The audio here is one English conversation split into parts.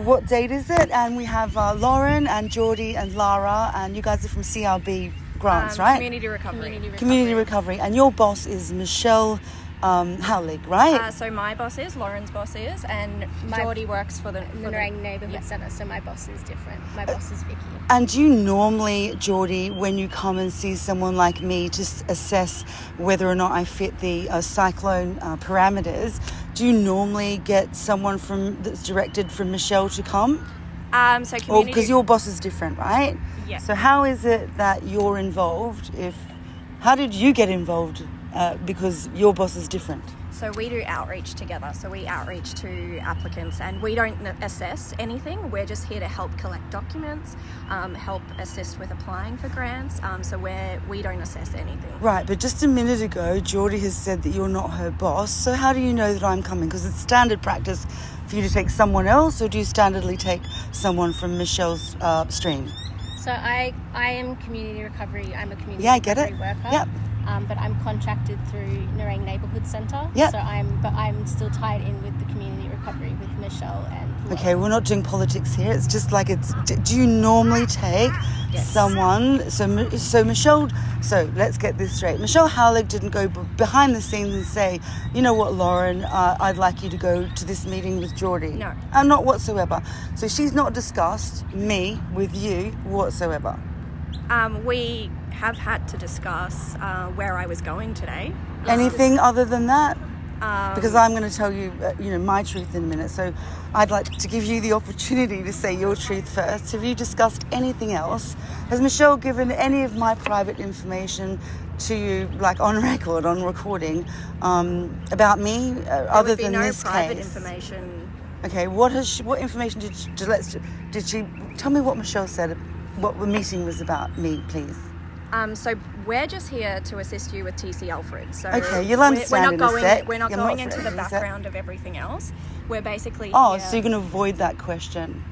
what date is it? And we have Lauren and Geordie and Lara, and you guys are from CRB grants, right? Community Recovery. And your boss is Michelle Howlig, right? So my boss is, Lauren's boss is, and Geordie works for the Nerang Neighbourhood Centre, so my boss is different. My boss is Vicky. And do you normally, Geordie, when you come and see someone like me to assess whether or not I fit the cyclone parameters, do you normally get someone that's directed from Michelle to come? Because your boss is different, right? Yeah. So how is it that you're involved? How did you get involved? Because your boss is different. So we do outreach together. So we outreach to applicants, and we don't assess anything. We're just here to help collect documents, help assist with applying for grants. So we don't assess anything. Right, but just a minute ago, Geordie has said that you're not her boss. So how do you know that I'm coming? Because it's standard practice for you to take someone else, or do you standardly take someone from Michelle's stream? So I am community recovery. I'm a community recovery worker. Yep. But I'm contracted through Nerang Neighbourhood Centre. Yep. So I'm still tied in with the community recovery with Michelle and Laura. Okay, we're not doing politics here. It's just like do you normally take someone? So Michelle. So let's get this straight. Michelle Howlig didn't go behind the scenes and say, you know what, Lauren, I'd like you to go to this meeting with Geordie. No. Not whatsoever. So she's not discussed me with you whatsoever. We have had to discuss where I was going today. Anything other than that? Because I'm going to tell you, my truth in a minute. So I'd like to give you the opportunity to say your truth first. Have you discussed anything else? Has Michelle given any of my private information to you, like on record, on recording, about me, other than this case? There would be no private information. Okay, what information did she tell me what Michelle said, what the meeting was about me, please? So we're just here to assist you with TC Alfred. So okay, you'll understand we're not going into the background of everything else. We're basically here. So you're going to avoid that question?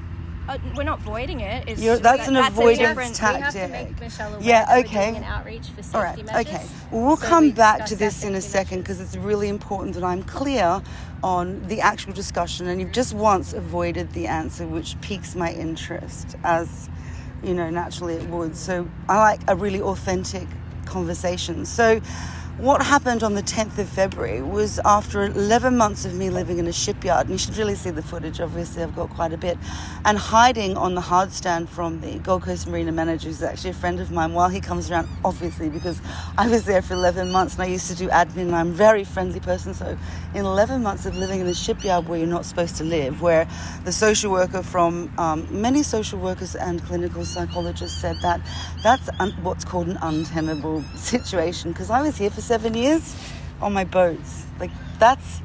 We're not voiding it. That's an avoidance tactic. We have to make Michelle aware that we're doing an outreach for safety measures. Okay. Well, we'll come back to this in a second, because it's really important that I'm clear on the actual discussion. And you've just once avoided the answer, which piques my interest, as naturally it would. So I like a really authentic conversation. So what happened on the 10th of February was, after 11 months of me living in a shipyard, and you should really see the footage, obviously I've got quite a bit, and hiding on the hard stand from the Gold Coast Marina manager, who's actually a friend of mine, while he comes around, obviously, because I was there for 11 months and I used to do admin, and I'm a very friendly person. So in 11 months of living in a shipyard where you're not supposed to live, where the social worker from many social workers and clinical psychologists said that that's what's called an untenable situation, because I was here for 7 years on my boats. Like, that's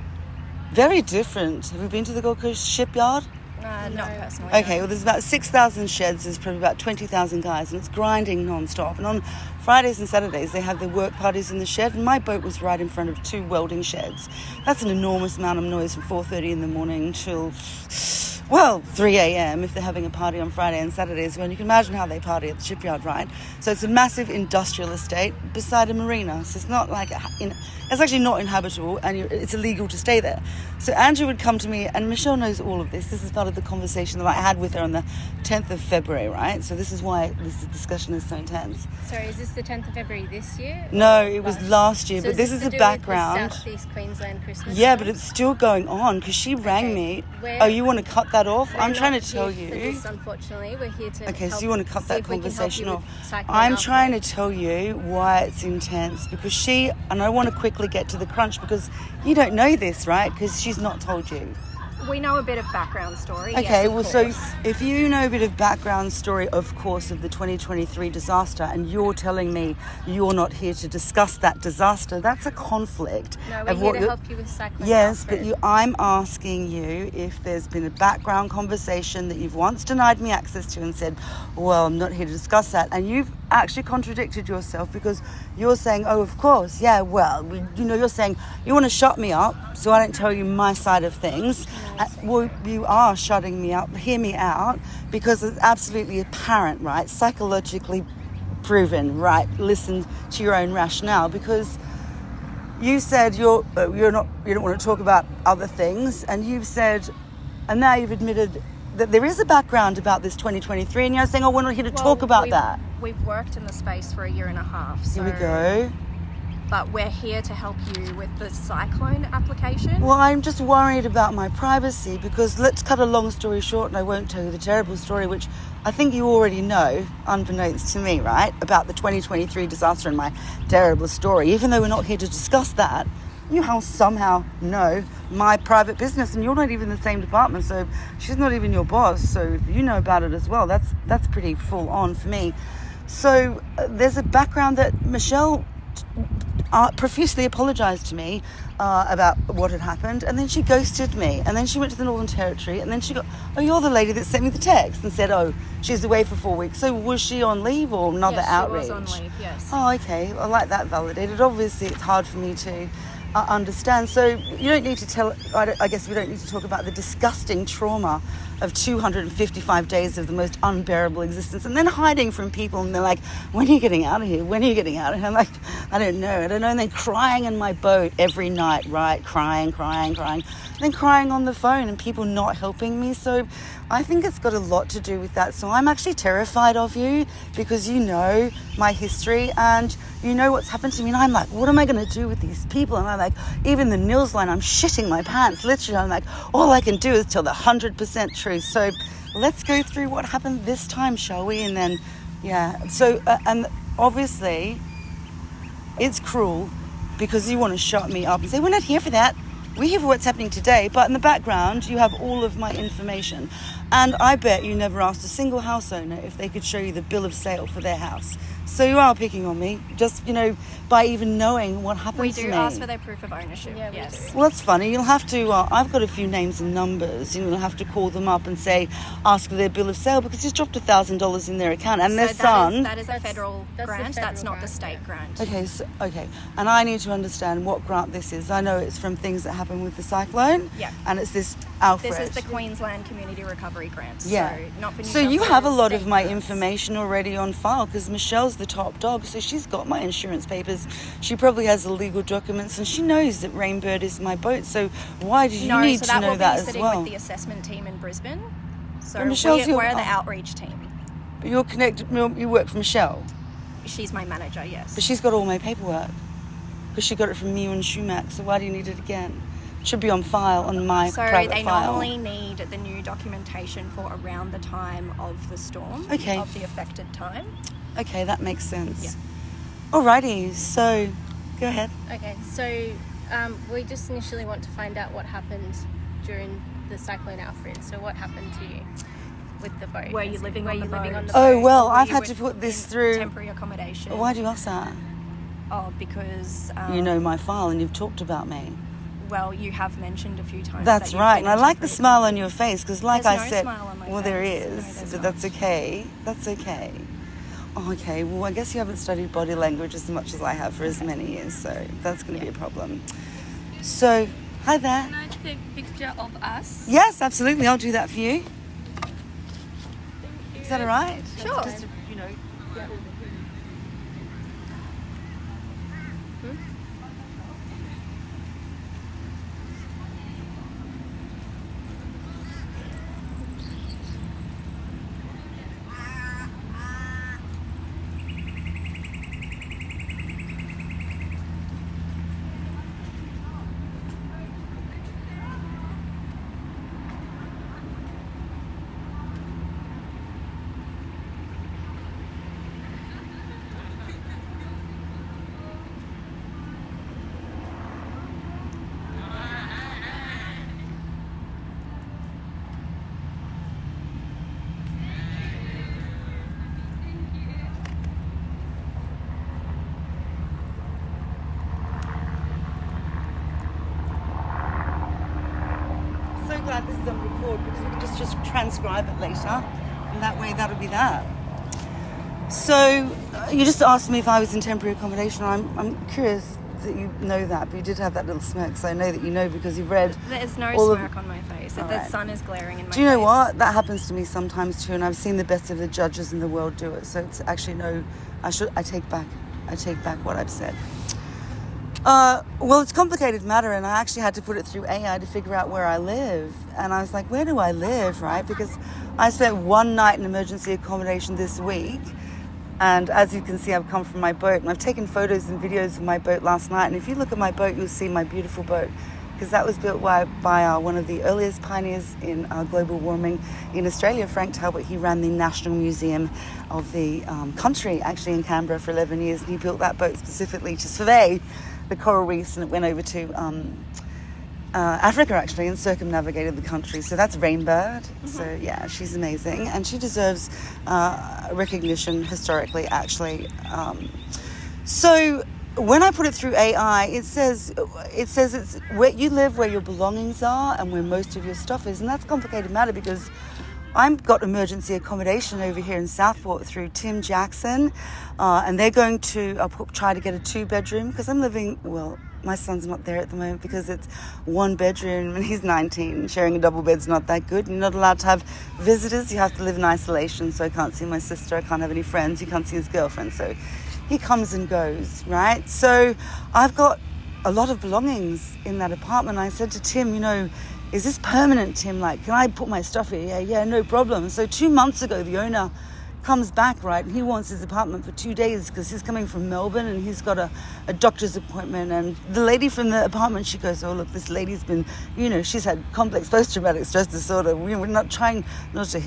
very different. Have you been to the Gold Coast shipyard? Not personally. Okay, well, there's about 6,000 sheds. There's probably about 20,000 guys, and it's grinding non-stop. And on Fridays and Saturdays, they have their work parties in the shed, and my boat was right in front of 2 welding sheds. That's an enormous amount of noise from 4:30 in the morning till 3 a.m. if they're having a party on Friday and Saturdays. Well, you can imagine how they party at the shipyard, right? So it's a massive industrial estate beside a marina. So it's not like, it's actually not inhabitable, and it's illegal to stay there. So Andrew would come to me, and Michelle knows all of this. This is part of the conversation that I had with her on the 10th of February, right? So this is why this discussion is so intense. Sorry, is this the 10th of February this year? No, it was last year, so but this is the background. South East Queensland Christmas. Yeah, but it's still going on, because she rang me. You want to cut that off? I'm trying to tell you. This, unfortunately, we're here to. Okay, so you want to cut that conversation off? I'm trying to tell you why it's intense, because and I want to quickly get to the crunch, because you don't know this, right? Because she's not told you. We know a bit of background story. Okay, yes, so if you know a bit of background story, of course, of the 2023 disaster, and you're telling me you're not here to discuss that disaster, that's a conflict. No, we're here to help you with cycling. Yes, but I'm asking you if there's been a background conversation that you've once denied me access to and said, well, I'm not here to discuss that, and you've actually contradicted yourself, because you're saying, oh, of course, yeah, well, you're saying you want to shut me up so I don't tell you my side of things. Well, you are shutting me up. Hear me out, because it's absolutely apparent, right? Psychologically proven, right? Listen to your own rationale, because you said you don't want to talk about other things, and you've said, and now you've admitted that there is a background about this 2023, and you're saying, oh, we're not here to talk about that. We've worked in the space for a year and a half. So, here we go. But we're here to help you with the cyclone application. Well, I'm just worried about my privacy because let's cut a long story short, and I won't tell you the terrible story, which I think you already know, unbeknownst to me, right? About the 2023 disaster and my terrible story. Even though we're not here to discuss that, you somehow know my private business, and you're not even in the same department, so she's not even your boss, so you know about it as well. That's pretty full on for me. So there's a background that Michelle profusely apologized to me about what had happened, and then she ghosted me, and then she went to the Northern Territory, and then she got, oh, you're the lady that sent me the text and said, oh, she's away for 4 weeks. So was she on leave or another outreach? She was on leave, yes. Oh, okay. I like that validated. Obviously, it's hard for me to understand. So you don't need to tell, I guess we don't need to talk about the disgusting trauma of 255 days of the most unbearable existence, and then hiding from people, and they're like, when are you getting out of here? When are you getting out of here? I'm like, I don't know. And then crying in my boat every night, right? Crying. And then crying on the phone and people not helping me. So I think it's got a lot to do with that. So I'm actually terrified of you because you know my history and you know what's happened to me. And I'm like, what am I going to do with these people? And I'm like, even the Nils line, I'm shitting my pants. Literally, I'm like, all I can do is tell the 100% truth. So let's go through what happened this time, shall we? And then, yeah. So, and obviously, it's cruel because you want to shut me up and say, we're not here for that. We're here for what's happening today. But in the background, you have all of my information. And I bet you never asked a single house owner if they could show you the bill of sale for their house. So you are picking on me, just, by even knowing what happened to me. We do ask for their proof of ownership, Yeah, yes. Well, that's funny. You'll have to, I've got a few names and numbers. You'll have to call them up and say, ask for their bill of sale because he's dropped $1,000 in their account. And their son... That is a federal grant. That's not the state grant. Okay. And I need to understand what grant this is. I know it's from things that happened with the cyclone. Yeah. And it's this Alfred. This is the Queensland Community Recovery Grant. Yeah. So not for New So South you have a Wales lot of state my grants. information already on file because Michelle's the top dog, so she's got my insurance papers. She probably has the legal documents and she knows that Rainbird is my boat. So why do you need to know that as well? No, so that will be sitting with the assessment team in Brisbane. So But Michelle's we're the outreach team. But you're connected. You work for Michelle, She's my manager, yes. but she's got all my paperwork because she got it from you and Schumack. So why do you need it again? It should be on file on my private So they file. normally need the new documentation for around the time of the storm, Okay. of the affected time. Okay, that makes sense. Yeah. Alrighty, so go ahead. Okay, so we just initially want to find out what happened during the Cyclone Alfred. So what happened to you with the boat? Were you living on the boat? Oh, well, Or were I've you had to with put this in through. temporary accommodation. Why do you ask that? Oh, because You know my file and you've talked about me. well, you have mentioned a few times. That's that you've right, been and I in like the temporary smile on your face because, like There's I no said, smile on my well, there face. is, No, there's but not. that's okay. That's okay. Oh, okay. Well, I guess you haven't studied body language as much as I have for as many years, so that's going to be a problem. So, hi there. Can I take a picture of us? Yes, absolutely. I'll do that for you. Is that all right? Sure. Just, so glad this is on record because we can just transcribe it later, and that way that'll be that. So you just asked me if I was in temporary accommodation. I'm curious that you know that, but you did have that little smirk, so I know that you know because you've read. There's no all of- smirk on my face. All The right. sun is glaring in my face. Do you know what? That happens to me sometimes too, and I've seen the best of the judges in the world do it. So it's actually no. I take back what I've said. Well, it's a complicated matter, and I actually had to put it through AI to figure out where I live. And I was like, where do I live, right? Because I spent one night in emergency accommodation this week. And as you can see, I've come from my boat, and I've taken photos and videos of my boat last night. And if you look at my boat, you'll see my beautiful boat, because that was built by one of the earliest pioneers in global warming in Australia, Frank Talbot. He ran the National Museum of the country, actually in Canberra for 11 years. And he built that boat specifically to survey the coral reefs, and it went over to Africa actually and circumnavigated the country. So that's Rainbird. So yeah, she's amazing, and she deserves recognition historically actually. So when I put it through AI, it says it's where you live, where your belongings are, and where most of your stuff is. And that's a complicated matter because I've got emergency accommodation over here in Southport through Tim Jackson, and they're going to try to get a 2-bedroom, because I'm living, well, my son's not there at the moment because it's 1 bedroom and he's 19. Sharing a double bed's not that good. You're not allowed to have visitors. You have to live in isolation. So I can't see my sister. I can't have any friends. He can't see his girlfriend. So he comes and goes, right? So I've got a lot of belongings in that apartment. I said to Tim, is this permanent, Tim? Like, can I put my stuff here? Yeah, no problem. So 2 months ago, the owner comes back, right, and he wants his apartment for 2 days because he's coming from Melbourne and he's got a doctor's appointment. And the lady from the apartment, she goes, oh, look, this lady's been, she's had complex post-traumatic stress disorder. We're not trying not to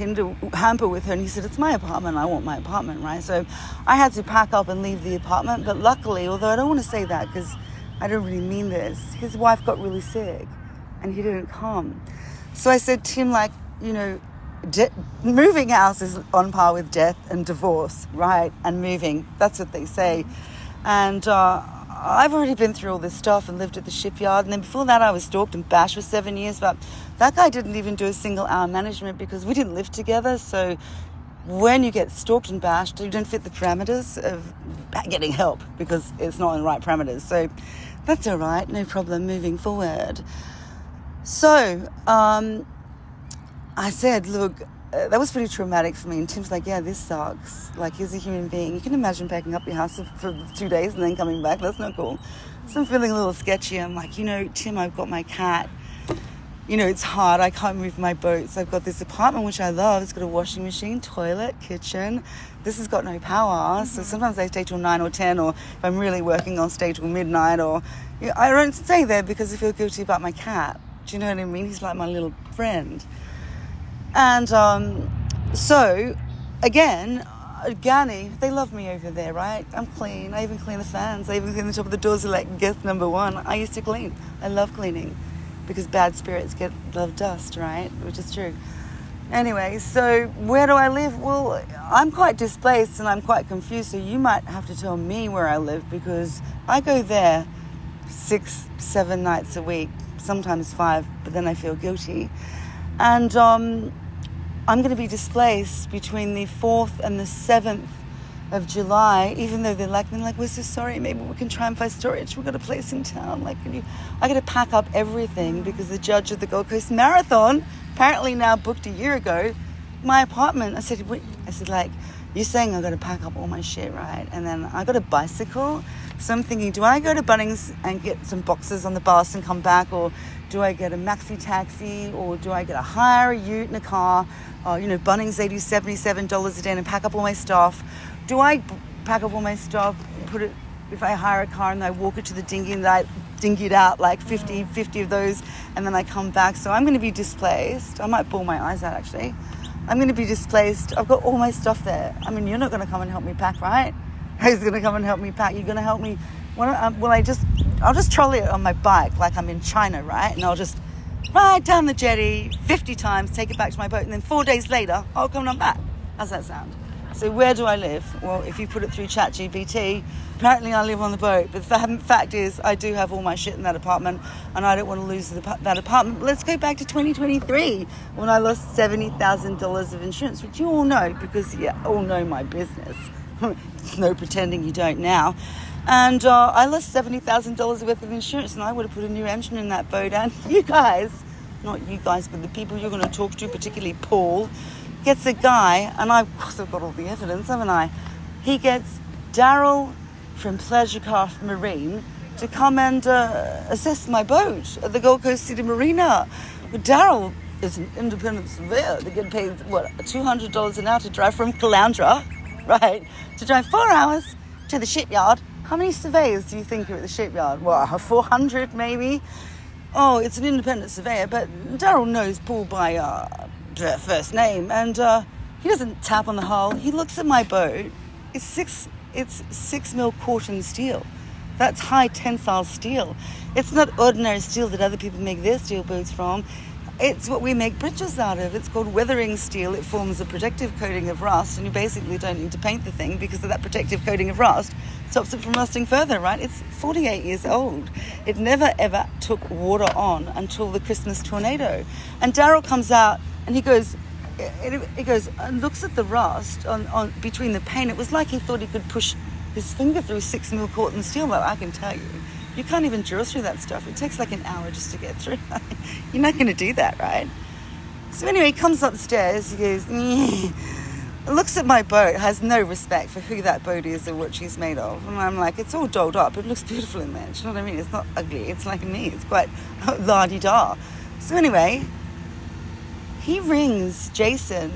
hamper with her. And he said, it's my apartment. I want my apartment, right? So I had to pack up and leave the apartment. But luckily, although I don't want to say that because I don't really mean this, his wife got really sick and he didn't come. So I said, Tim, moving house is on par with death and divorce, right? And moving, that's what they say. And I've already been through all this stuff and lived at the shipyard. And then before that, I was stalked and bashed for 7 years. But that guy didn't even do a single hour management because we didn't live together. So when you get stalked and bashed, you don't fit the parameters of getting help because it's not in the right parameters. So that's all right, no problem, moving forward. So I said, look, that was pretty traumatic for me. And Tim's like, yeah, this sucks. Like, he's a human being. You can imagine packing up your house for 2 days and then coming back. That's not cool. So I'm feeling a little sketchy. I'm like, Tim, I've got my cat. It's hard. I can't move my boat. So I've got this apartment, which I love. It's got a washing machine, toilet, kitchen. This has got no power. So sometimes I stay till 9 or 10, or if I'm really working, I'll stay till midnight. Or I don't stay there because I feel guilty about my cat. Do you know what I mean? He's like my little friend. And so, again, Ghani, they love me over there, right? I'm clean. I even clean the fans. I even clean the top of the doors. Like guest number 1. I used to clean. I love cleaning because bad spirits love dust, right? Which is true. Anyway, so where do I live? Well, I'm quite displaced and I'm quite confused. So you might have to tell me where I live because I go there 6-7 nights a week, sometimes 5, but then I feel guilty. And I'm going to be displaced between the 4th and the 7th of July, even though they're like, we're so sorry, maybe we can try and find storage. We've got a place in town. Like, I got to pack up everything because the judge of the Gold Coast Marathon, apparently now booked a year ago, my apartment. I said, you're saying I got to pack up all my shit, right? And then I got a bicycle. So I'm thinking, do I go to Bunnings and get some boxes on the bus and come back, or do I get a maxi taxi, or do I get a hire a ute and a car? Bunnings, they do $77 a day and pack up all my stuff. Do I pack up all my stuff, put it, if I hire a car and I walk it to the dinghy and I dinghy it out like 50 of those, and then I come back. So I'm going to be displaced. I might bawl my eyes out actually. I'm going to be displaced. I've got all my stuff there. I mean, you're not going to come and help me pack, right? Who's going to come and help me pack? You're going to help me? I'll just trolley it on my bike like I'm in China, right? And I'll just ride down the jetty 50 times, take it back to my boat, and then 4 days later, I'll come on back. How's that sound? So where do I live? Well, if you put it through ChatGPT, apparently I live on the boat. But the fact is, I do have all my shit in that apartment, and I don't want to lose that apartment. But let's go back to 2023, when I lost $70,000 of insurance, which you all know, because you all know my business. No pretending you don't now. And I lost $70,000 worth of insurance, and I would have put a new engine in that boat. And you guys, not you guys, but the people you're going to talk to, particularly Paul, gets a guy, and I've got all the evidence, haven't I? He gets Daryl from Pleasurecraft Marine to come and assess my boat at the Gold Coast City Marina. But Daryl is an independent surveyor. They get paid, $200 an hour to drive from Caloundra, right, to drive 4 hours to the shipyard. How many surveyors do you think are at the shipyard? 400 maybe? Oh, it's an independent surveyor, but Daryl knows Paul by first name, and he doesn't tap on the hull. He looks at my boat. It's 6 mil Corten steel. That's high tensile steel. It's not ordinary steel that other people make their steel boats from. It's what we make bridges out of. It's called weathering steel. It forms a protective coating of rust, and you basically don't need to paint the thing because of that protective coating of rust stops it from rusting further, right? It's 48 years old. It never ever took water on until the Christmas tornado. And Daryl comes out and he goes and looks at the rust on between the paint. It was like he thought he could push his finger through 6 mil Corten steel. Well, I can tell you, you can't even drill through that stuff. It takes like an hour just to get through. You're not going to do that, right? So anyway, he comes upstairs, he goes, looks at my boat, has no respect for who that boat is or what she's made of. And I'm like, it's all dolled up. It looks beautiful in there. Do you know what I mean? It's not ugly. It's like me. It's quite la-di-da. So anyway, he rings Jason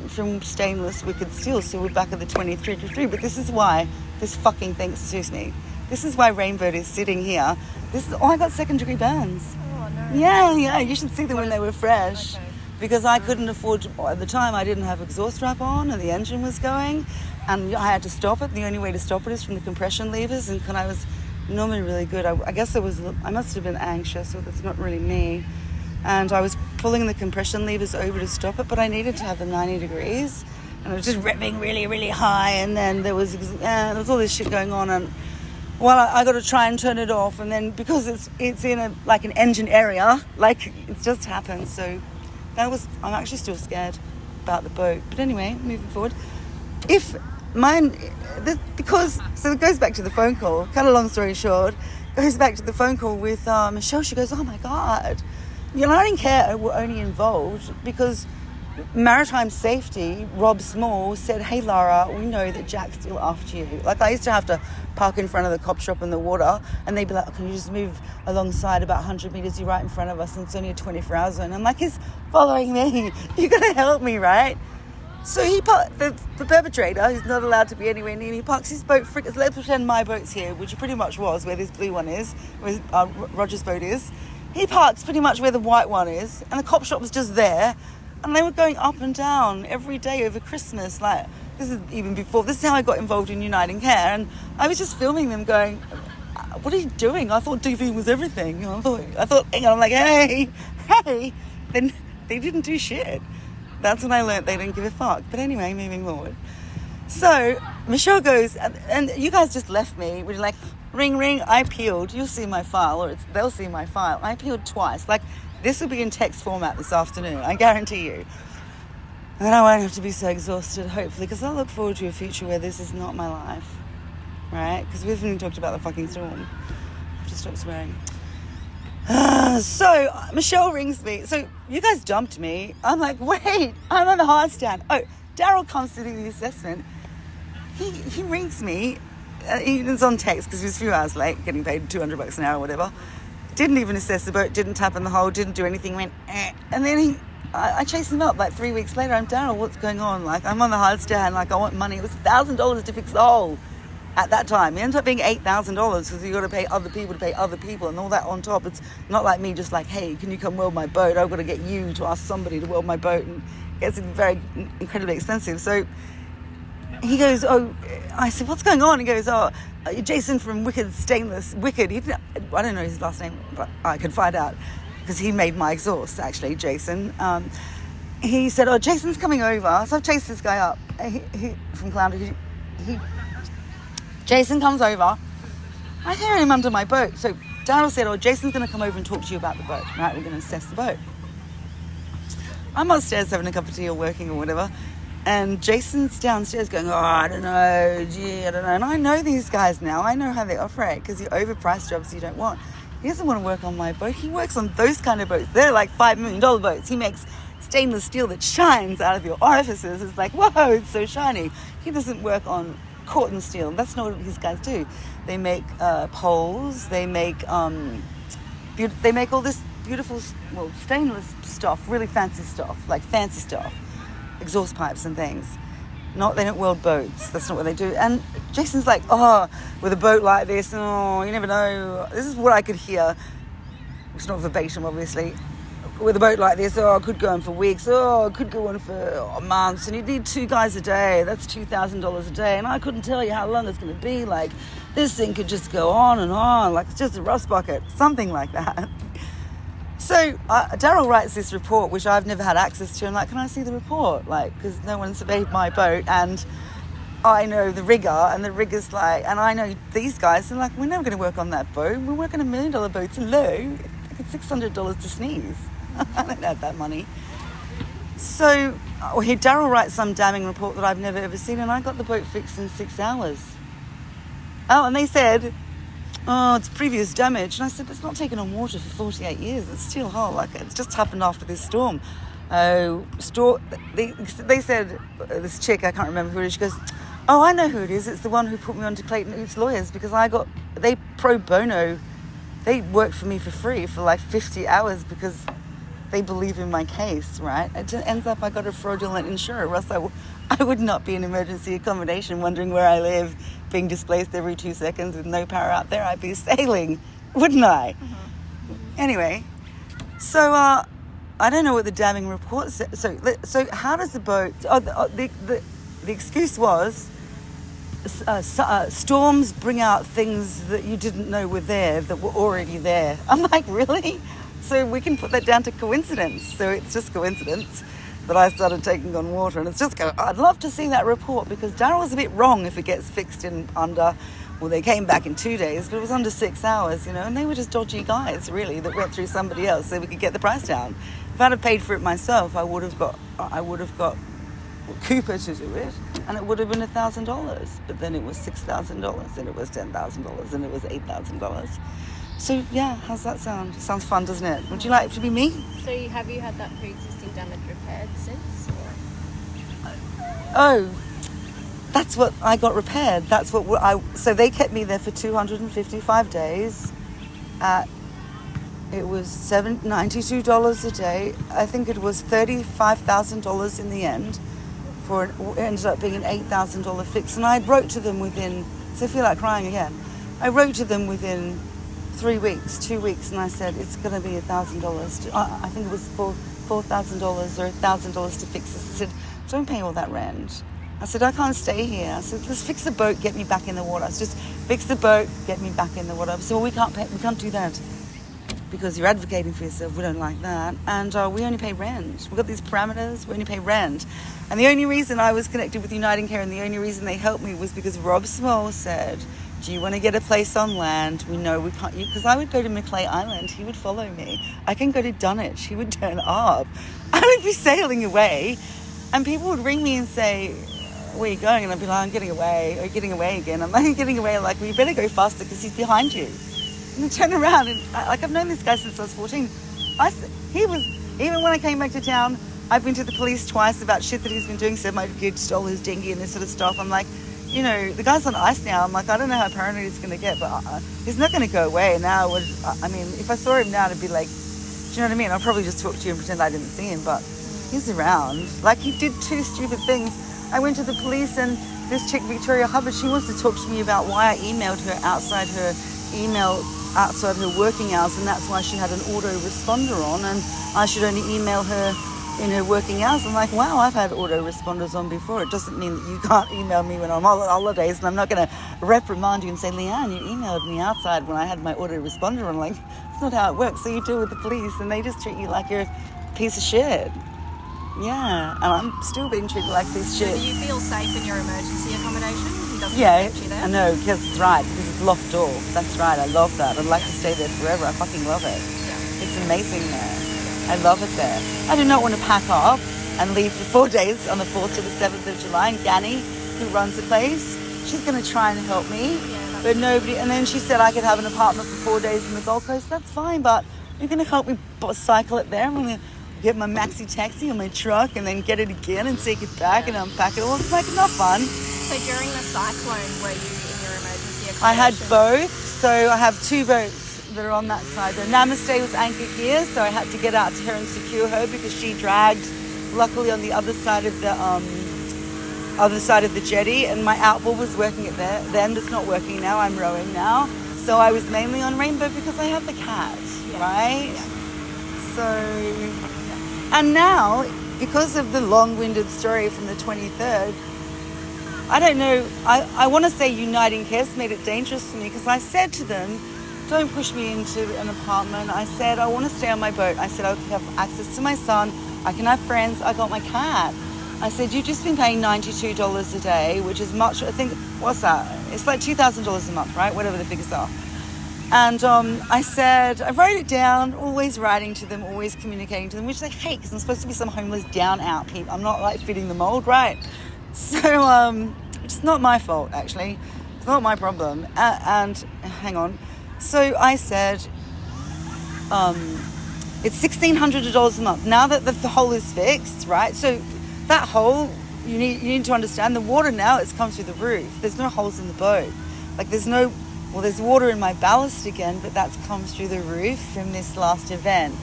from Stainless Wicked Steel. So we're back at the 23. But this is why this fucking thing suits me. This is why Rainbow is sitting here. I got second-degree burns. Oh, no. Yeah, you should see them when they were fresh. Okay. Because I couldn't afford, at the time I didn't have exhaust wrap on and the engine was going and I had to stop it. The only way to stop it is from the compression levers, and I was normally really good. I guess I must have been anxious, or that's not really me. And I was pulling the compression levers over to stop it, but I needed to have them 90 degrees. And it was just revving really, really high, and then there was all this shit going on, and I got to try and turn it off, and then because it's in an engine area, like it just happened. So I'm actually still scared about the boat. But anyway, moving forward, so it goes back to the phone call. Cut a long story short, goes back to the phone call with Michelle. She goes, "Oh my God, Uniting Care were only involved because Maritime Safety, Rob Small, said, 'Hey Lara, we know that Jack's still after you.'" Like, I used to have to park in front of the cop shop in the water, and they'd be like, "Can you just move alongside about 100 meters? You're right in front of us, and it's only a 24-hour zone." I'm like, "He's following me. You gotta help me, right?" So the perpetrator, who's not allowed to be anywhere near me, parks his boat. Let's pretend my boat's here, which it pretty much was, where this blue one is, where Roger's boat is. He parks pretty much where the white one is, and the cop shop was just there. And they were going up and down every day over Christmas. Like, this is even before. This is how I got involved in Uniting Care. And I was just filming them going, "What are you doing? I thought DV was everything." I thought, hang on. I'm like, hey. Then they didn't do shit. That's when I learned they didn't give a fuck. But anyway, moving forward. So Michelle goes, and you guys just left me. We're like, ring, ring. I peeled. You'll see my file, or they'll see my file. I peeled twice. Like, this will be in text format this afternoon, I guarantee you. And then I won't have to be so exhausted, hopefully, because I look forward to a future where this is not my life, right? Because we haven't even talked about the fucking storm. I have to stop swearing. So Michelle rings me. So you guys dumped me. I'm like, wait, I'm on the hard stand. Oh, Daryl comes to do the assessment. He rings me. He was on text because he was a few hours late, getting paid $200 an hour or whatever. Didn't even assess the boat, didn't tap in the hole, didn't do anything, went, eh. And then I chased him up like 3 weeks later. I'm, "Daryl, what's going on? Like, I'm on the hard stand, like, I want money." It was $1,000 to fix the hole at that time. It ended up being $8,000 because you got to pay other people and all that on top. It's not like me just like, "Hey, can you come weld my boat?" I've got to get you to ask somebody to weld my boat, and it's very incredibly expensive. So he goes, "Oh," I said, "What's going on?" He goes, "Oh, Jason from Stainless Wicked." I don't know his last name, but I could find out because he made my exhaust, actually, Jason. He said, "Oh, Jason's coming over." So I've chased this guy up from Clounder. Jason comes over. I hear him under my boat. So Daryl said, "Oh, Jason's going to come over and talk to you about the boat, right? We're going to assess the boat." I'm upstairs having a cup of tea or working or whatever. And Jason's downstairs going, "Oh, I don't know. And I know these guys now. I know how they operate because you overprice jobs you don't want. He doesn't want to work on my boat. He works on those kind of boats. They're like $5 million boats. He makes stainless steel that shines out of your orifices. It's like, whoa, it's so shiny. He doesn't work on caught in steel. That's not what these guys do. They make poles. They make they make all this beautiful, stainless stuff, really fancy stuff, exhaust pipes and things. They don't weld boats. That's not what they do. And Jason's like, with a boat like this, you never know. This is what I could hear. It's not verbatim, obviously. With a boat like this, it could go on for weeks. It could go on for months. And you need 2 guys a day. That's $2,000 a day. And I couldn't tell you how long it's going to be. Like, this thing could just go on and on. Like, it's just a rust bucket. Something like that. So Daryl writes this report, which I've never had access to. I'm like, can I see the report? Like, because no one surveyed my boat, and I know the rigger, and the rigger's like, and I know these guys are like, we're never going to work on that boat. We're working $1 million boats. Hello, it's $600 to sneeze. I don't have that money. So Daryl writes some damning report that I've never ever seen, and I got the boat fixed in 6 hours. Oh, and they said, it's previous damage. And I said, it's not taken on water for 48 years. It's still whole. Like, it's just happened after this storm. They said, this chick, I can't remember who it is, she goes, I know who it is. It's the one who put me on to Clayton Oots Lawyers, because they pro bono, they worked for me for free for like 50 hours because they believe in my case, right? It ends up I got a fraudulent insurer, or else I would not be in emergency accommodation wondering where I live, being displaced every 2 seconds with no power out there. I'd be sailing, wouldn't I? Mm-hmm. Anyway, so I don't know what the damning report said. So how does the boat... the excuse was storms bring out things that you didn't know were there, that were already there. I'm like, really? So we can put that down to coincidence. So it's just coincidence that I started taking on water. And it's just I'd love to see that report, because Daryl's a bit wrong if it gets fixed in under... Well, they came back in 2 days, but it was under 6 hours, and they were just dodgy guys, really, that went through somebody else so we could get the price down. If I'd have paid for it myself, I would have got Cooper to do it, and it would have been $1,000. But then it was $6,000, and it was $10,000, and it was $8,000. So yeah, how's that sound? Sounds fun, doesn't it? Would you like it to be me? So have you had that pre-existing damage repaired since? Oh, that's what I got repaired. That's what so they kept me there for 255 days. It was $92 a day. I think it was $35,000 in the end. It ended up being an $8,000 fix. And I wrote to them within, so I feel like crying again. I wrote to them within 2 weeks, and I said, it's going to be $1,000. I think it was $4,000 or $1,000 to fix this. I said, don't pay all that rent. I said, I can't stay here. I said, let's fix the boat, get me back in the water. I said, just fix the boat, get me back in the water. I said, well, we can't do that because you're advocating for yourself. We don't like that. And we only pay rent. We've got these parameters. We only pay rent. And the only reason I was connected with United Care and the only reason they helped me was because Rob Small said, do you want to get a place on land? We know we can't, because I would go to Macleay Island. He would follow me. I can go to Dunwich. He would turn up. I would be sailing away. And people would ring me and say, where are you going? And I'd be like, I'm getting away. Or getting away again. I'm like, getting away. Like, well, you better go faster because he's behind you. And I turn around and I've known this guy since I was 14. Even when I came back to town, I've been to the police twice about shit that he's been doing. Said my kid stole his dinghy and this sort of stuff. I'm like, the guy's on ice now. I'm like, I don't know how paranoid he's going to get, but he's not going to go away. Now, if I saw him now, it'd be like, do you know what I mean? I'll probably just talk to you and pretend I didn't see him, but he's around. Like, he did 2 stupid things. I went to the police, and this chick, Victoria Hubbard, she wants to talk to me about why I emailed her outside her working hours, and that's why she had an autoresponder on, and I should only email her in her working hours. I'm like, wow, I've had autoresponders on before. It doesn't mean that you can't email me when I'm on holidays, and I'm not going to reprimand you and say, Leanne, you emailed me outside when I had my autoresponder on. Like, it's not how it works. So you deal with the police, and they just treat you like you're a piece of shit. Yeah, and I'm still being treated like this shit. So do you feel safe in your emergency accommodation? He doesn't affect you there? I know, because it's right, because it's locked door. That's right, I love that. I'd like to stay there forever. I fucking love it. Yeah. It's amazing there. I love it there. I do not want to pack up and leave for 4 days on the 4th to the 7th of July. And Ganny, who runs the place, she's going to try and help me. Yeah, but nobody, and then she said I could have an apartment for 4 days in the Gold Coast. That's fine, but you're going to help me cycle it there. I'm going to get my maxi taxi or my truck and then get it again and take it back and unpack it all. It's like not fun. So during the cyclone, were you in your emergency accommodation? I had both. So I have two boats that are on that side. The Namaste was anchored here, so I had to get out to her and secure her because she dragged, luckily, on the other side of the jetty, and my outboard was working at there. Then it's not working now. I'm rowing now. So I was mainly on Rainbow because I have the cat, right? Yeah. So, and now, because of the long-winded story from the 23rd, I don't know, I want to say Uniting Cares made it dangerous for me because I said to them, don't push me into an apartment. I said, I want to stay on my boat. I said, I can have access to my son. I can have friends. I got my cat. I said, you've just been paying $92 a day, which is much, I think, what's that? It's like $2,000 a month, right? Whatever the figures are. And I said, I wrote it down, always writing to them, always communicating to them, which they hate because I'm supposed to be some homeless down out people. I'm not like fitting the mold, right? So it's not my fault, actually. It's not my problem. And hang on. So I said, it's $1,600 a month. Now that the hole is fixed, right? So that hole, you need to understand, the water now, it's come through the roof. There's no holes in the boat. Like there's water in my ballast again, but that's come through the roof from this last event.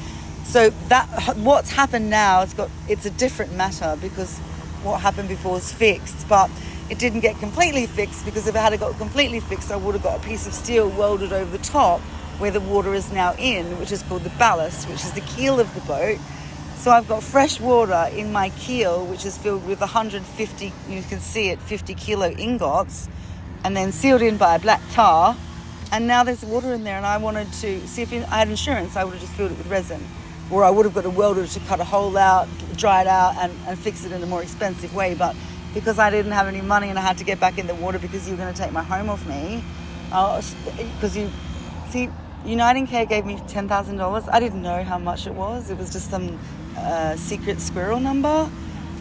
So that what's happened now, it's a different matter because what happened before was fixed, but it didn't get completely fixed because if it had got completely fixed, I would have got a piece of steel welded over the top where the water is now in, which is called the ballast, which is the keel of the boat. So I've got fresh water in my keel, which is filled with 150, you can see it, 50 kilo ingots, and then sealed in by a black tar. And now there's water in there, and I wanted to see if I had insurance, I would have just filled it with resin. Or I would have got a welder to cut a hole out, dry it out, and fix it in a more expensive way. But because I didn't have any money and I had to get back in the water because you were going to take my home off me, because Uniting Care gave me $10,000. I didn't know how much it was. It was just some secret squirrel number.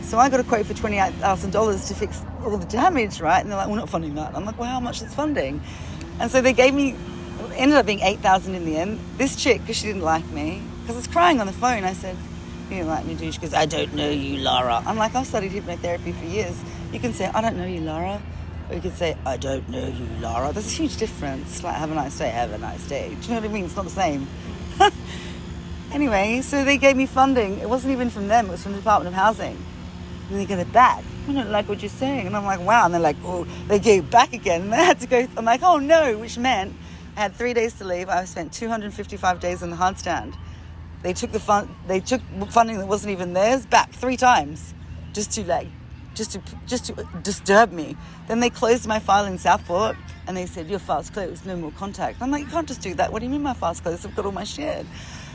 So I got a quote for $28,000 to fix all the damage, right? And they're like, we're not funding that. I'm like, well, how much is funding? And so they gave me, it ended up being $8,000 in the end. This chick, because she didn't like me, because I was crying on the phone, I said, you didn't like me, do you? She goes, I don't know you, Lara. I'm like, I've studied hypnotherapy for years. You can say, I don't know you, Lara. Or you could say, I don't know you, Lara. There's a huge difference. Like, have a nice day, have a nice day. Do you know what I mean? It's not the same. Anyway, so they gave me funding. It wasn't even from them. It was from the Department of Housing. And they get it back. I don't like what you're saying. And I'm like, wow. And they're like, oh, they gave it back again. And they had to go. I'm like, oh, no, which meant I had 3 days to leave. I spent 255 days on the hard stand. They took funding that wasn't even theirs back 3 times just to disturb me. Then they closed my file in Southport and they said, your file's closed, no more contact. I'm like, you can't just do that. What do you mean my file's closed? I've got all my shit.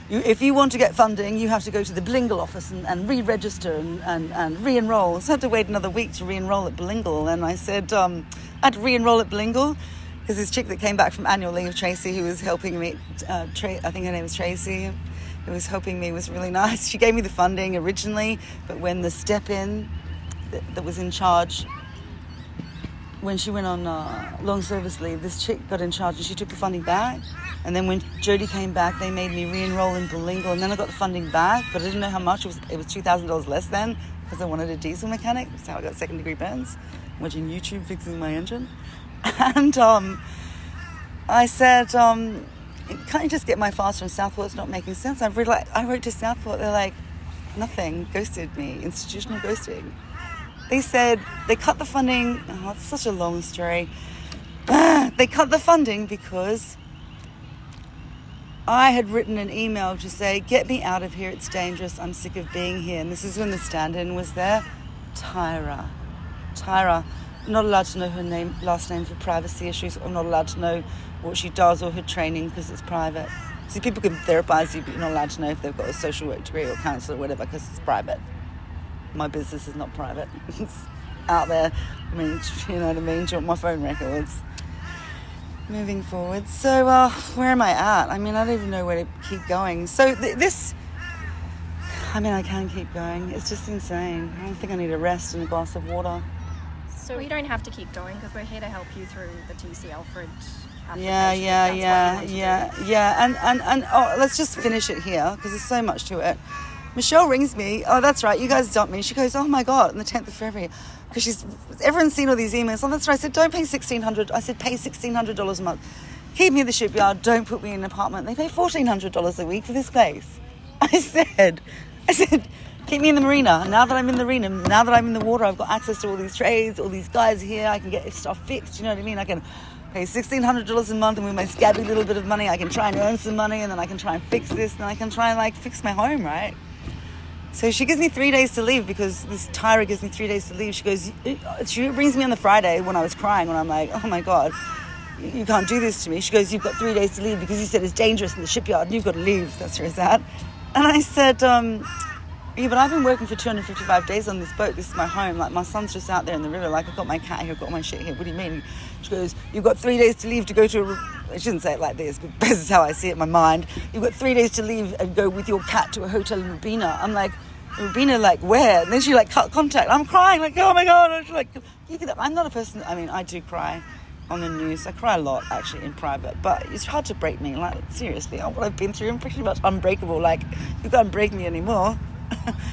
If you want to get funding, you have to go to the Blingle office and re-register and re-enroll. So I had to wait another week to re-enroll at Blingle. And I said, I had to re-enroll at Blingle because this chick that came back from annual leave, Tracy, who was helping me, I think her name was Tracy, who was helping me, was really nice. She gave me the funding originally, but when the step-in that was in charge, when she went on long service leave, this chick got in charge and she took the funding back. And then when Jodie came back, they made me re-enroll in Bilingual, and then I got the funding back, but I didn't know how much. It was $2,000 less then because I wanted a diesel mechanic. That's how I got second-degree burns, watching YouTube fixing my engine. And I said, can't you just get my files from Southport? It's not making sense. I wrote to Southport. They're like, nothing, ghosted me, institutional ghosting. They said they cut the funding. Oh, it's such a long story. They cut the funding because I had written an email to say, get me out of here, it's dangerous, I'm sick of being here. And this is when the stand-in was there. Tyra. Not allowed to know her last name for privacy issues. I'm not allowed to know what she does or her training because it's private. See, people can therapize you, but you're not allowed to know if they've got a social work degree or counsel or whatever because it's private. My business is not private. It's out there. I mean, you know what I mean? Do you want my phone records? Moving forward. So, where am I at? I mean, I don't even know where to keep going. So I can keep going. It's just insane. I think I need a rest and a glass of water. So we don't have to keep going because we're here to help you through the TC Alfred application. Yeah. And let's just finish it here because there's so much to it. Michelle rings me. Oh, that's right. You guys dumped me. She goes, oh my God, on the 10th of February. Because everyone's seen all these emails. Oh, that's right. I said, don't pay $1,600. I said, pay $1,600 a month. Keep me in the shipyard. Don't put me in an apartment. They pay $1,400 a week for this place. I said, keep me in the marina. Now that I'm in the arena, now that I'm in the water, I've got access to all these trades, all these guys here. I can get stuff fixed. You know what I mean? I can pay $1,600 a month, and with my scabby little bit of money, I can try and earn some money, and then I can try and fix this, and I can try and like fix my home, right? So she gives me 3 days to leave because this Tyra gives me 3 days to leave. She goes, she brings me on the Friday when I was crying, when I'm like, oh my God, you can't do this to me. She goes, you've got 3 days to leave because you said it's dangerous in the shipyard and you've got to leave. That's where it's at. And I said, yeah, but I've been working for 255 days on this boat. This is my home. Like, my son's just out there in the river. Like, I've got my cat here, I've got my shit here. What do you mean? She goes, you've got 3 days to leave to go to I shouldn't say it like this, but this is how I see it in my mind. You've got 3 days to leave and go with your cat to a hotel in Rubina. I'm like, Rubina, like, where? And then she, like, cut contact. I'm crying, like, oh my God. And she's like, I'm not a person, I mean, I do cry on the news. I cry a lot, actually, in private. But it's hard to break me. Like, seriously, what I've been through, I'm pretty much unbreakable. Like, you can't break me anymore.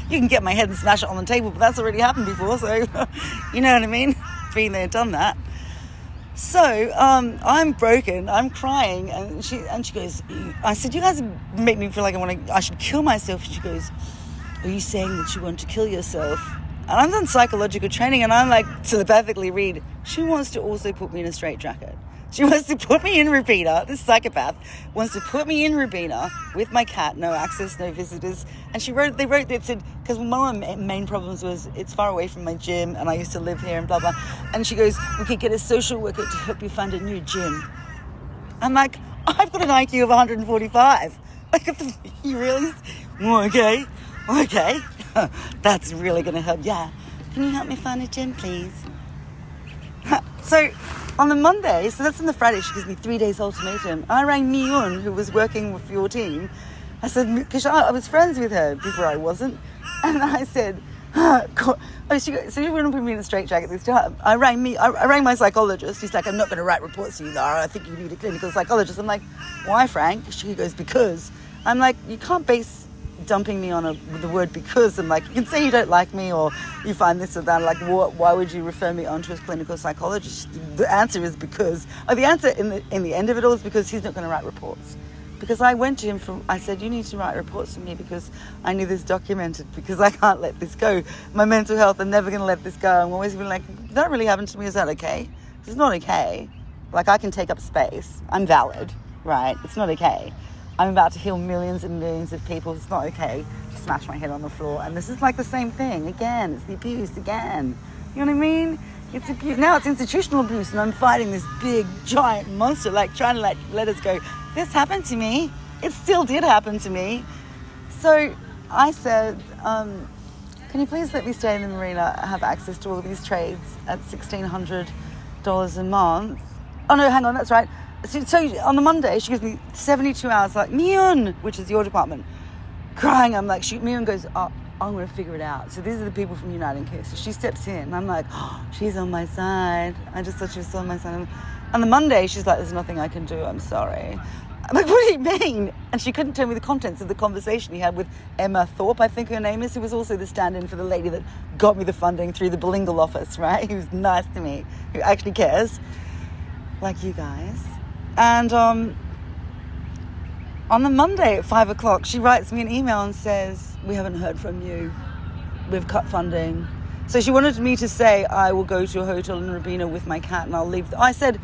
You can get my head and smash it on the table, but that's already happened before, so you know what I mean? Been there, done that. So I'm broken, I'm crying, and she goes, I said, you guys make me feel like I should kill myself. And she goes, are you saying that you want to kill yourself? And I'm done psychological training, and I'm like, telepathically read, she wants to also put me in a straitjacket. She wants to put me in Rubina. This psychopath wants to put me in Rubina with my cat, no access, no visitors. And they wrote that said, because one of my main problems was it's far away from my gym and I used to live here and blah, blah. And she goes, we could get a social worker to help you find a new gym. I'm like, I've got an IQ of 145. Like, you really? Okay. That's really going to help. Yeah. Can you help me find a gym, please? So on the Monday, so that's on the Friday, she gives me 3 days ultimatum. I rang Mi-Yun, who was working with your team. I said, because I was friends with her before I wasn't. And I said, so you wouldn't put me in a straitjacket this time. I rang my psychologist. He's like, I'm not going to write reports to you, Lara. I think you need a clinical psychologist. I'm like, why, Frank? She goes, because. I'm like, you can't base dumping me on the word because. I'm like, you can say you don't like me or you find this or that. Like, why would you refer me on to a clinical psychologist? The answer is because. The answer in the end of it all is because he's not going to write reports. Because I went to him I said, you need to write reports for me because I need this documented because I can't let this go. My mental health, I'm never going to let this go. I'm always been like, that really happened to me. Is that okay? It's not okay. Like, I can take up space. I'm valid, right? It's not okay. I'm about to heal millions and millions of people. It's not okay to smash my head on the floor. And this is like the same thing. Again, it's the abuse again. You know what I mean? It's abuse. Now it's institutional abuse and I'm fighting this big, giant monster, like trying to let us go. This happened to me. It still did happen to me. So I said, can you please let me stay in the marina, have access to all of these trades at $1,600 a month? Oh no, hang on, that's right. So on the Monday, she gives me 72 hours, like, Mi-Yun, which is your department, crying. I'm like, Mi-Yun goes, oh, I'm going to figure it out. So these are the people from United Care. So she steps in, and I'm like, oh, she's on my side. I just thought she was on my side. On the Monday, she's like, there's nothing I can do. I'm sorry. I'm like, what do you mean? And she couldn't tell me the contents of the conversation he had with Emma Thorpe, I think her name is, who was also the stand-in for the lady that got me the funding through the bilingual office, right? Who was nice to me, who actually cares, like you guys. And on the Monday at 5 o'clock, she writes me an email and says, we haven't heard from you. We've cut funding. So she wanted me to say, I will go to a hotel in Rubina with my cat and I'll leave. I said,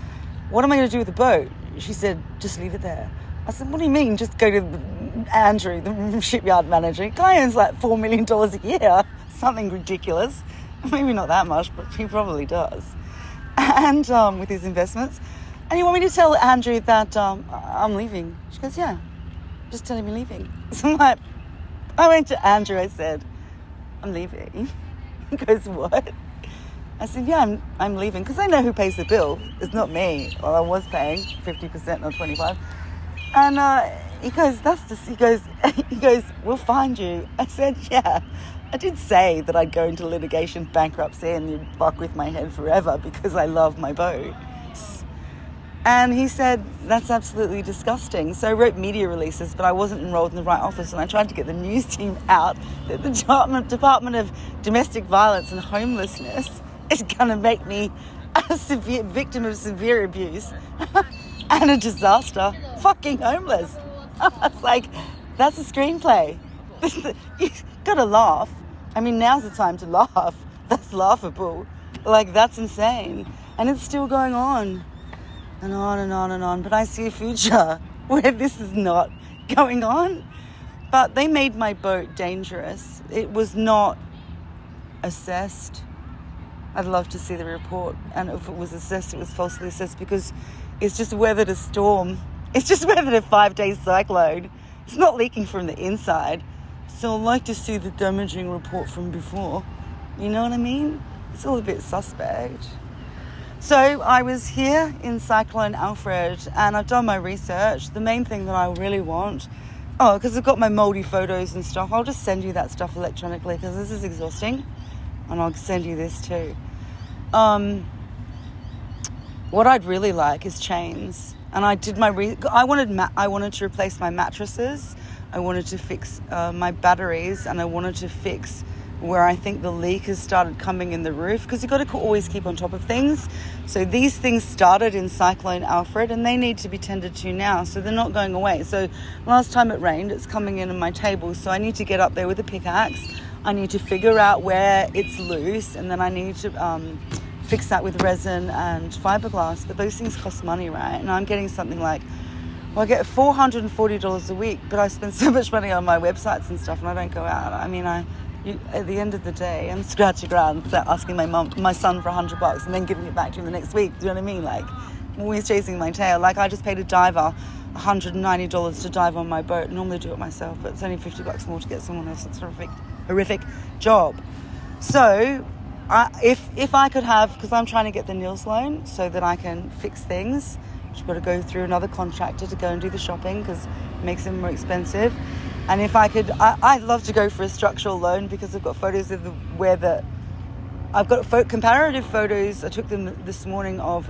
what am I going to do with the boat? She said, just leave it there. I said, what do you mean? Just go to Andrew, the shipyard manager. The guy earns like $4 million a year. Something ridiculous. Maybe not that much, but he probably does. And with his investments. And you want me to tell Andrew that I'm leaving? She goes, yeah, just tell him you're leaving. So I'm like, I went to Andrew, I said, I'm leaving. He goes, what? I said, yeah, I'm leaving, because I know who pays the bill. It's not me. Well, I was paying 50%, not 25%. And he goes, we'll find you. I said, yeah. I did say that I'd go into litigation, bankruptcy, and you'd fuck with my head forever because I love my boat. And he said, that's absolutely disgusting. So I wrote media releases, but I wasn't enrolled in the right office, and I tried to get the news team out that the Department of Domestic Violence and Homelessness is going to make me a severe victim of severe abuse and a disaster. Fucking homeless. It's like, that's a screenplay. You've got to laugh. I mean, now's the time to laugh. That's laughable. Like, that's insane. And it's still going on. And on and on and on. But I see a future where this is not going on. But they made my boat dangerous. It was not assessed. I'd love to see the report. And if it was assessed, it was falsely assessed, because it's just weathered a storm. It's just weathered a 5-day cyclone. It's not leaking from the inside. So I'd like to see the damaging report from before. You know what I mean? It's all a bit suspect. So I was here in Cyclone Alfred, and I've done my research. The main thing that I really want, because I've got my moldy photos and stuff, I'll just send you that stuff electronically, because this is exhausting, and I'll send you this too. What I'd really like is chains, and I did my I wanted to replace my mattresses, I wanted to fix my batteries, and I wanted to fix where I think the leak has started coming in the roof, because you've got to always keep on top of things. So these things started in Cyclone Alfred, and they need to be tended to now, so they're not going away. So last time it rained, it's coming in on my table, so I need to get up there with a pickaxe. I need to figure out where it's loose, and then I need to fix that with resin and fiberglass. But those things cost money, right? And I'm getting something like, I get $440 a week, but I spend so much money on my websites and stuff, and I don't go out. I mean, at the end of the day, I'm scratching around asking my son for $100 and then giving it back to him the next week. Do you know what I mean? Like, I'm always chasing my tail. Like, I just paid a diver $190 to dive on my boat. I normally do it myself, but it's only $50 more to get someone else. It's a horrific job. So if I could have, because I'm trying to get the Nils loan so that I can fix things, I've got to go through another contractor to go and do the shopping, because it makes them more expensive. And if I could, I'd love to go for a structural loan, because I've got photos of I've got comparative photos. I took them this morning of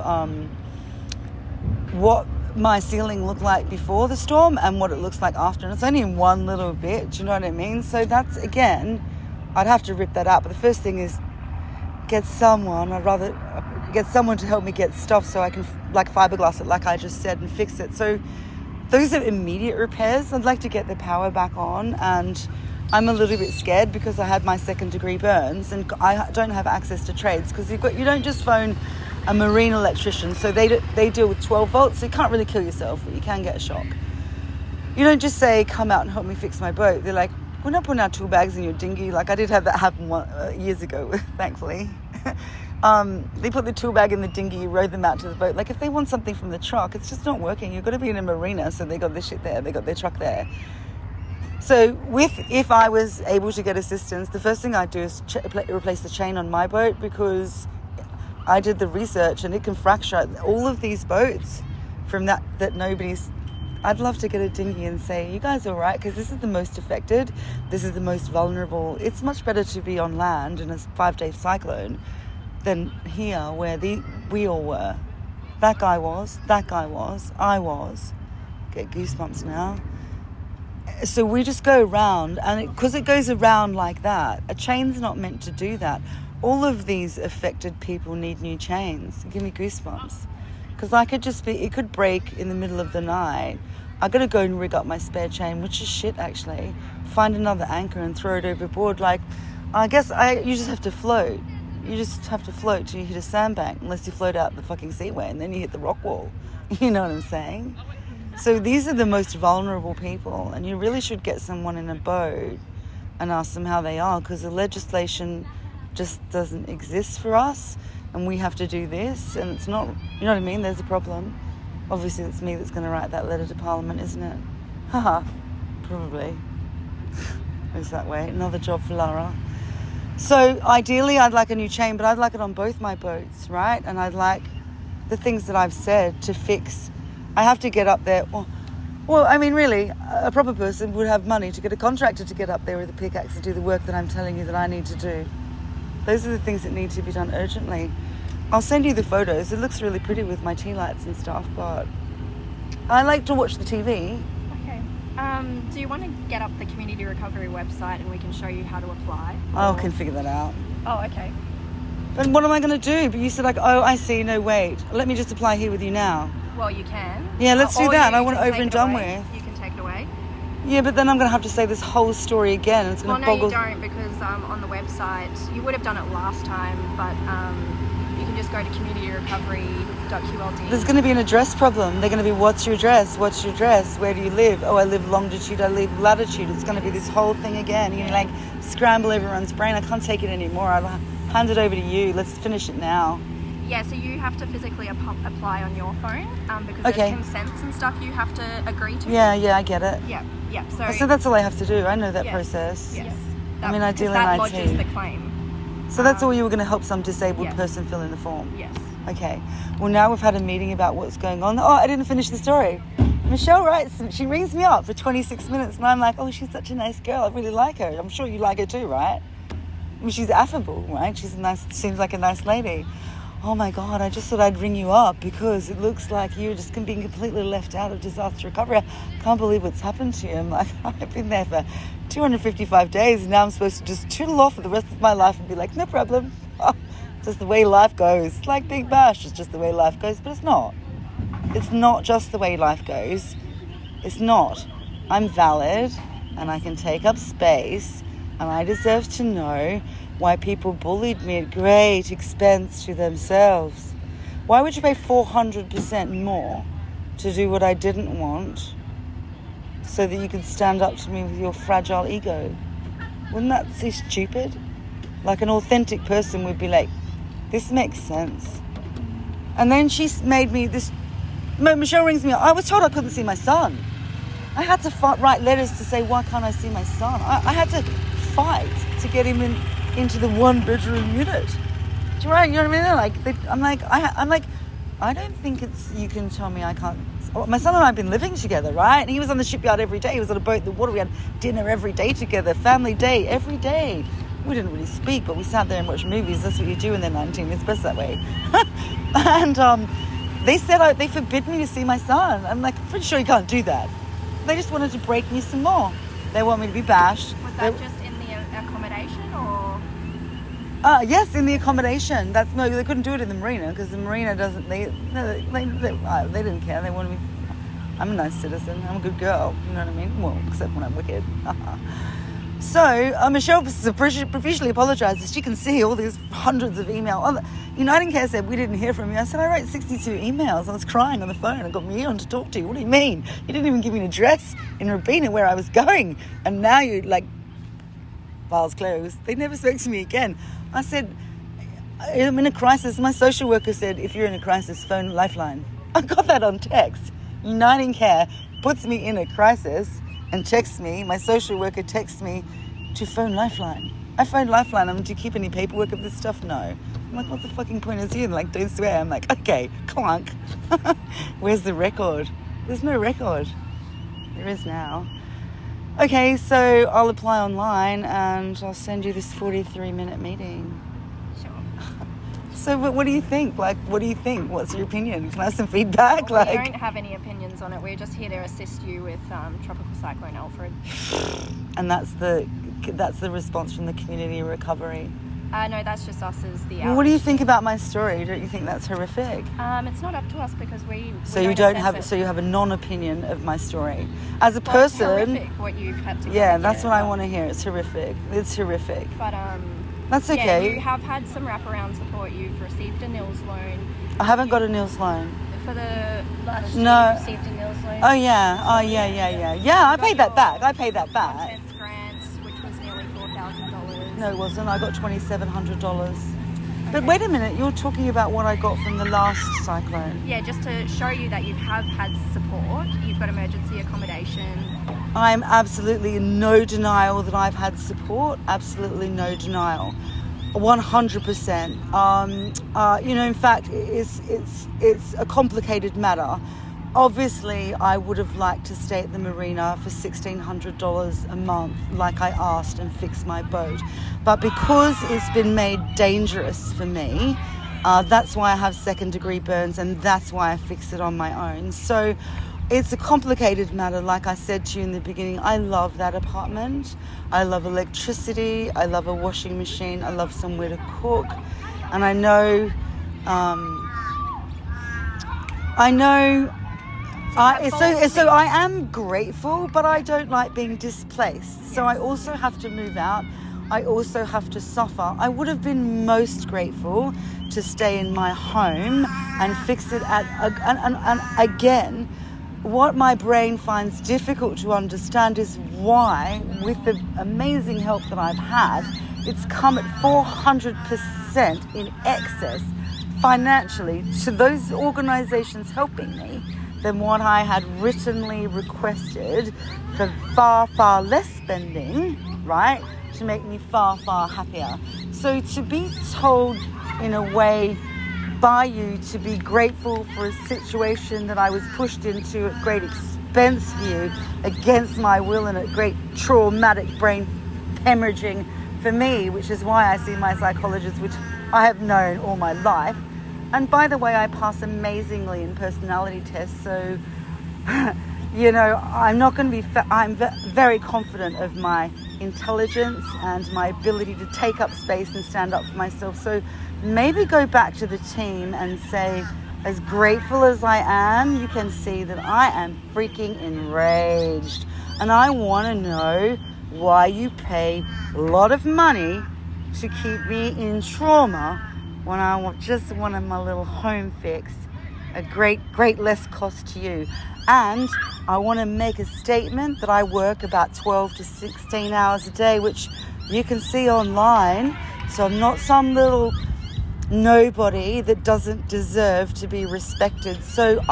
what my ceiling looked like before the storm and what it looks like after. And it's only in one little bit, do you know what I mean? So that's, again, I'd have to rip that out. But the first thing is I'd rather get someone to help me get stuff so I can, like, fiberglass it, like I just said, and fix it. So those are immediate repairs. I'd like to get the power back on, and I'm a little bit scared because I had my 2nd-degree burns and I don't have access to trades, because you don't just phone a marine electrician. So they deal with 12 volts, so you can't really kill yourself, but you can get a shock. You don't just say, come out and help me fix my boat. They're like, we're not putting our tool bags in your dinghy. Like, I did have that happen years ago, thankfully. They put the tool bag in the dinghy, rowed them out to the boat. Like, if they want something from the truck, it's just not working. You've got to be in a marina, so they got this shit there, they got their truck there. So if I was able to get assistance, the first thing I'd do is replace the chain on my boat, because I did the research and it can fracture all of these boats from that nobody's. I'd love to get a dinghy and say, you guys all right? Because this is the most affected, this is the most vulnerable. It's much better to be on land in a 5-day cyclone than here, where we all were. That guy was, I was. Get goosebumps now. So we just go around, and because it goes around like that, a chain's not meant to do that. All of these affected people need new chains. Give me goosebumps. Because it could break in the middle of the night. I got to go and rig up my spare chain, which is shit, actually. Find another anchor and throw it overboard. Like, I guess you just have to float. You just have to float till you hit a sandbank, unless you float out the fucking seaway and then you hit the rock wall. You know what I'm saying? So these are the most vulnerable people, and you really should get someone in a boat and ask them how they are, because the legislation just doesn't exist for us, and we have to do this, and it's not, you know what I mean? There's a problem. Obviously, it's me that's going to write that letter to Parliament, isn't it? Haha, probably. Goes that way. Another job for Lara. So ideally, I'd like a new chain, but I'd like it on both my boats, right? And I'd like the things that I've said to fix. I have to get up there. Well, I mean, really, a proper person would have money to get a contractor to get up there with a pickaxe to do the work that I'm telling you that I need to do. Those are the things that need to be done urgently. I'll send you the photos. It looks really pretty with my tea lights and stuff, but I like to watch the TV. Okay. Do you want to get up the community recovery website and we can show you how to apply? I can figure that out. Oh, okay. But what am I going to do? But you said like, oh, I see. No, wait. Let me just apply here with you now. Well, you can. Yeah, let's do Or that. you I want it can over take and it done away. with. You can take it away. Yeah, but then I'm going to have to say this whole story again. It's going Well, to no, boggle. you don't, because on the website, you would have done it last time, but you can just go to communityrecovery.qld. There's going to be an address problem. They're going to be, what's your address? What's your address? Where do you live? Oh, I live longitude. I live latitude. It's going to be this whole thing again. You're going to like scramble everyone's brain. I can't take it anymore. I'll hand it over to you. Let's finish it now. Yeah, so you have to physically apply on your phone because Okay. there's consents and stuff you have to agree to. Yeah, I get it. Yeah. So that's all I have to do. I know that Yes. process. Yes. I mean, That, I deal 'cause in that IT. lodges the claim. So that's all you were going to help some disabled Yes. person fill in the form? Yes. Okay. Well, now we've had a meeting about what's going on. Oh, I didn't finish the story. Michelle writes, she rings me up for 26 minutes and I'm like, oh, she's such a nice girl. I really like her. I'm sure you like her too, right? I mean, she's affable, right? Seems like a nice lady. Oh my God, I just thought I'd ring you up because it looks like you're just being completely left out of disaster recovery. I can't believe what's happened to you. I'm like, I've been there for 255 days and now I'm supposed to just twiddle off for the rest of my life and be like, no problem. Just the way life goes. Like Big Bash, it's just the way life goes, but it's not. It's not just the way life goes. It's not. I'm valid and I can take up space and I deserve to know why people bullied me at great expense to themselves. Why would you pay 400% more to do what I didn't want so that you could stand up to me with your fragile ego? Wouldn't that seem stupid? Like an authentic person would be like, this makes sense. And then she made me this... Michelle rings me up. I was told I couldn't see my son. I had to write letters to say, why can't I see my son? I had to fight to get him into the 1-bedroom unit. Do you know what I mean? I'm like, I don't think you can tell me I can't. My son and I have been living together, right? And he was on the shipyard every day. He was on a boat in the water. We had dinner every day together, family day, every day. We didn't really speak, but we sat there and watched movies. That's what you do when they're 19. It's best that way. And they said they forbid me to see my son. I'm like, I'm pretty sure you can't do that. They just wanted to break me some more. They want me to be bashed. Was that just in the accommodation or? Yes, in the accommodation. No, they couldn't do it in the marina because the marina doesn't. They didn't care. They wanted me. I'm a nice citizen. I'm a good girl. You know what I mean? Well, except when I'm wicked. So Michelle profusely apologizes. She can see all these hundreds of emails. United Care said, we didn't hear from you. I said, I wrote 62 emails. I was crying on the phone. I got me on to talk to you. What do you mean? You didn't even give me an address in Robina where I was going. And now you're like, files closed. They never spoke to me again. I said, I'm in a crisis. My social worker said, if you're in a crisis, phone Lifeline. I got that on text. United Care puts me in a crisis and texts me. My social worker texts me to phone Lifeline. I phoned Lifeline. Do you keep any paperwork of this stuff? No. I'm like, what the fucking point is here? Like, don't swear. I'm like, okay, clunk. Where's the record? There's no record. There is now. Okay, so I'll apply online and I'll send you this 43-minute meeting. Sure. So what do you think? What do you think? What's your opinion? Can I have some feedback? Well, we don't have any opinions on it. We're just here to assist you with Tropical Cyclone Alfred. And that's the response from the community recovery. No, that's just us as the Well, what do you think about my story? Don't you think that's horrific? It's not up to us because we So we you don't assess have. it. So you have a non-opinion of my story as a Well, it's person. horrific what you've had to Yeah, go that's through, what I but- want to hear. It's horrific. It's horrific. But That's yeah, okay. you have had some wraparound support. You've received a NILS loan I haven't got a Nils loan. for the Last year No. you received a Nils loan. Oh yeah. Yeah, I paid that back. I paid that back. contents grant, which was nearly $4,000. No, it wasn't. I got $2,700. But wait a minute. You're talking about what I got from the last cyclone. Yeah, just to show you that you have had support. You've got emergency accommodation. I'm absolutely in no denial that I've had support. Absolutely no denial. 100%. In fact, it's a complicated matter. Obviously, I would have liked to stay at the marina for $1,600 a month, like I asked, and fix my boat. But because it's been made dangerous for me, That's why I have second degree burns, and that's why I fix it on my own. So it's a complicated matter. Like I said to you in the beginning, I love that apartment. I love electricity. I love a washing machine. I love somewhere to cook. And I know so I am grateful, but I don't like being displaced. So I also have to move out. I also have to suffer. I would have been most grateful to stay in my home and fix it and again, what my brain finds difficult to understand is why, with the amazing help that I've had, it's come at 400% in excess financially to those organizations helping me than what I had writtenly requested for far, far less spending, right, to make me far, far happier. So to be told in a way by you to be grateful for a situation that I was pushed into at great expense for you, against my will, and at great traumatic brain hemorrhaging for me, which is why I see my psychologist, which I have known all my life. And by the way, I pass amazingly in personality tests, so you know, I'm not going to be I'm very confident of my intelligence and my ability to take up space and stand up for myself. So maybe go back to the team and say, as grateful as I am, you can see that I am freaking enraged. And I want to know why you pay a lot of money to keep me in trauma when I just wanted my little home fixed, a great less cost to you. And I want to make a statement that I work about 12 to 16 hours a day, which you can see online. So I'm not some little nobody that doesn't deserve to be respected. So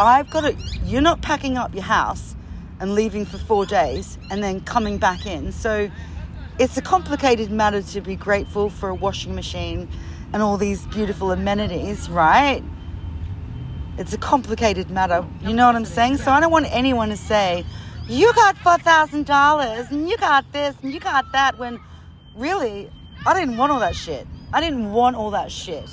you're not packing up your house and leaving for 4 days and then coming back in. So it's a complicated matter to be grateful for a washing machine and all these beautiful amenities, right? It's a complicated matter. You know what I'm saying? So I don't want anyone to say, you got $4,000 and you got this and you got that, when really, I didn't want all that shit. I didn't want all that shit.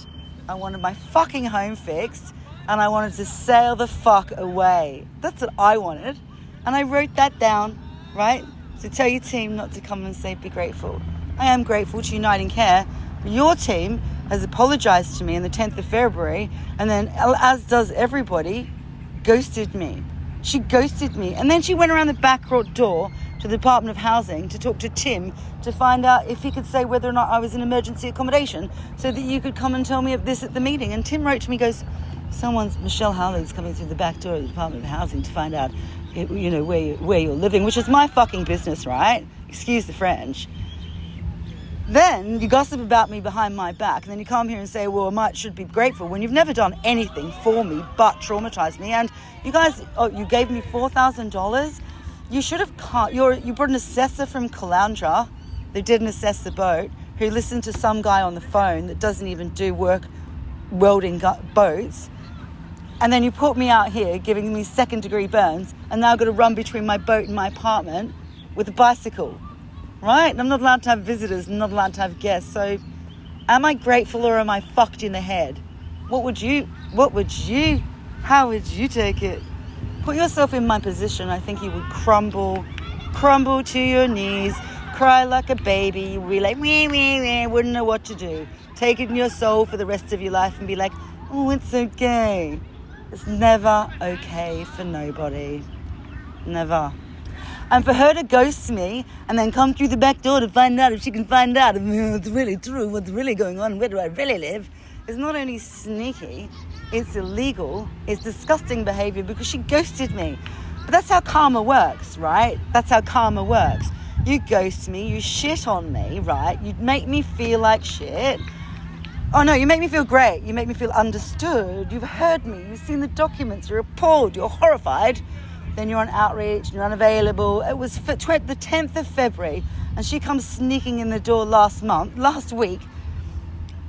I wanted my fucking home fixed and I wanted to sail the fuck away. That's what I wanted. And I wrote that down, right? So tell your team not to come and say, be grateful. I am grateful to Unite and Care. Your team has apologized to me on the 10th of February, and then, as does everybody, ghosted me. She ghosted me, and then she went around the back door to the Department of Housing to talk to Tim to find out if he could say whether or not I was in emergency accommodation so that you could come and tell me this at the meeting. And Tim wrote to me, goes, Michelle Howley's coming through the back door of the Department of Housing to find out, you know, where you're living, which is my fucking business, right? Excuse the French. Then you gossip about me behind my back, and then you come here and say, well, I should be grateful, when you've never done anything for me but traumatized me. And you guys, you gave me $4,000. You should have you brought an assessor from Caloundra that didn't assess the boat, who listened to some guy on the phone that doesn't even do work welding boats. And then you put me out here giving me second degree burns, and now I've got to run between my boat and my apartment with a bicycle. Right? And I'm not allowed to have visitors. I'm not allowed to have guests. So am I grateful or am I fucked in the head? How would you take it? Put yourself in my position. I think you would crumble to your knees, cry like a baby. You'd be like, wouldn't know what to do. Take it in your soul for the rest of your life and be like, oh, it's okay. It's never okay for nobody. Never. And for her to ghost me and then come through the back door to find out if she can find out if it's really true, what's really going on, where do I really live, is not only sneaky, it's illegal, it's disgusting behavior because she ghosted me. But that's how karma works, right? That's how karma works. You ghost me, you shit on me, right? You make me feel like shit. Oh no, you make me feel great. You make me feel understood. You've heard me. You've seen the documents. You're appalled. You're horrified. Then you're on outreach, you're unavailable. It was the 10th of February, and she comes sneaking in the door last week.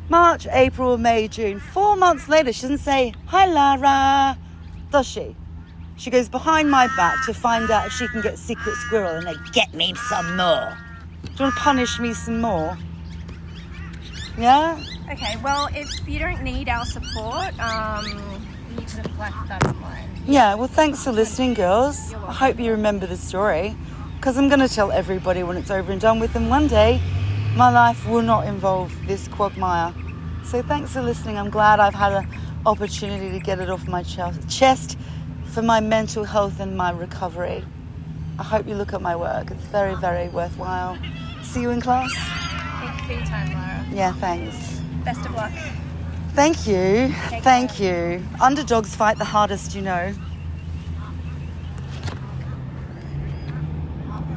March, April, May, June. 4 months later, she doesn't say, hi, Lara, does she? She goes behind my back to find out if she can get secret squirrel and like, get me some more. Do you want to punish me some more? Yeah? Okay, well, if you don't need our support, You could apply for that online. Yeah, well, thanks for listening, girls. I hope you remember the story, because I'm going to tell everybody when it's over and done with, and one day my life will not involve this quagmire. So thanks for listening. I'm glad I've had an opportunity to get it off my chest for my mental health and my recovery. I hope you look at my work. It's very, very worthwhile. See you in class. Thank you for your time, Lara. Yeah, thanks. best of luck. Thank you. Take Thank care. you. Underdogs fight the hardest, you know.